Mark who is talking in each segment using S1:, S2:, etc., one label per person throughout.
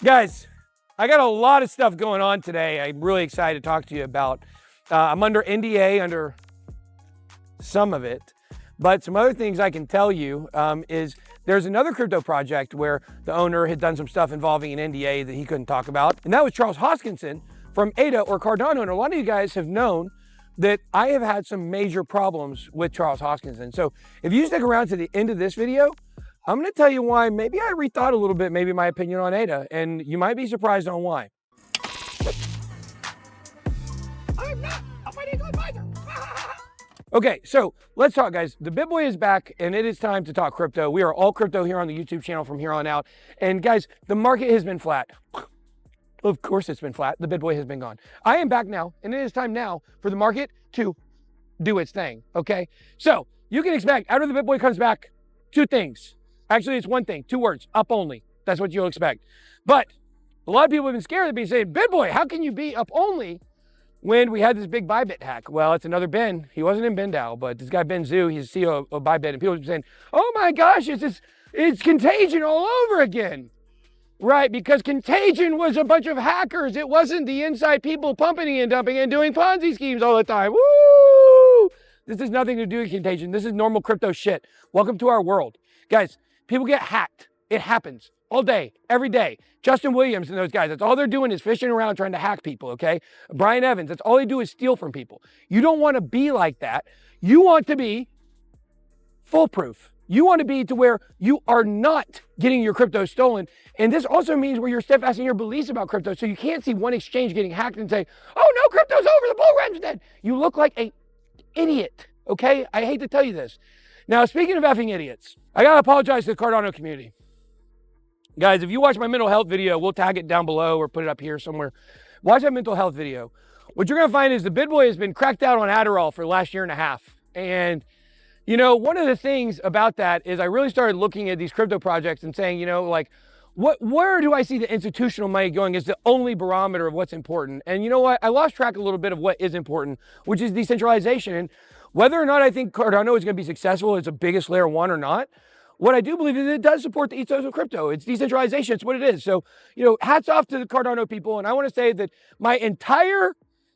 S1: Guys, I got a lot of stuff going on today. I'm really excited to talk to you about. I'm under NDA under some of it, but some other things I can tell you is there's another crypto project where the owner had done some stuff involving an NDA that he couldn't talk about. And that was Charles Hoskinson from ADA or Cardano. And a lot of you guys have known that I have had some major problems with Charles Hoskinson. So if you stick around to the end of this video, I'm gonna tell you why maybe I rethought a little bit, maybe my opinion on ADA, and you might be surprised on why. I'm not a financial advisor. Okay, so let's talk, guys. The BitBoy is back, and it is time to talk crypto. We are all crypto here on the YouTube channel from here on out. And guys, the market has been flat. Of course it's been flat. The BitBoy has been gone. I am back now, and it is time now for the market to do its thing, okay? So you can expect, after the BitBoy comes back, two things. Actually, it's one thing, two words, up only. That's what you'll expect. But a lot of people have been scared of me saying, BitBoy, how can you be up only when we had this big Bybit hack? Well, it's another Ben. He wasn't in BitDAO, but this guy Ben Zhu, he's the CEO of Bybit, and people have been saying, oh my gosh, it's contagion all over again. Right, because contagion was a bunch of hackers. It wasn't the inside people pumping and dumping and doing Ponzi schemes all the time. Woo! This has nothing to do with contagion. This is normal crypto shit. Welcome to our world. Guys, people get hacked. It happens all day, every day. Justin Williams and those guys, that's all they're doing is fishing around trying to hack people, okay? Brian Evans, that's all they do is steal from people. You don't want to be like that. You want to be foolproof. You want to be to where you are not getting your crypto stolen. And this also means where you're steadfast in your beliefs about crypto. So you can't see one exchange getting hacked and say, oh no, crypto's over, the bull run's dead. You look like an idiot, okay? I hate to tell you this. Now, speaking of effing idiots, I got to apologize to the Cardano community. Guys, if you watch my mental health video, we'll tag it down below or put it up here somewhere. Watch that mental health video. What you're going to find is the BitBoy has been cracked out on Adderall for the last year and a half. And you know, one of the things about that is I really started looking at these crypto projects and saying, you know, like, where do I see the institutional money going is the only barometer of what's important. And you know what? I lost track a little bit of what is important, which is decentralization. And whether or not I think Cardano is going to be successful as the biggest layer one or not, what I do believe is it does support the ethos of crypto. It's decentralization. It's what it is. So, you know, hats off to the Cardano people. And I want to say that my entire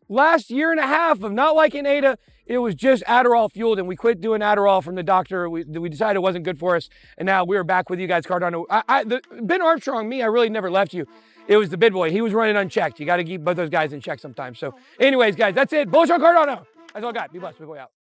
S1: last year and a half of not liking ADA, it was just Adderall fueled, and we quit doing Adderall from the doctor. We decided it wasn't good for us, and now we're back with you guys, Cardano. Ben Armstrong, me, I really never left you. It was the BitBoy. He was running unchecked. You got to keep both those guys in check sometimes. So anyways, guys, that's it. Bullish on Cardano. That's all I got. Be blessed. BitBoy out.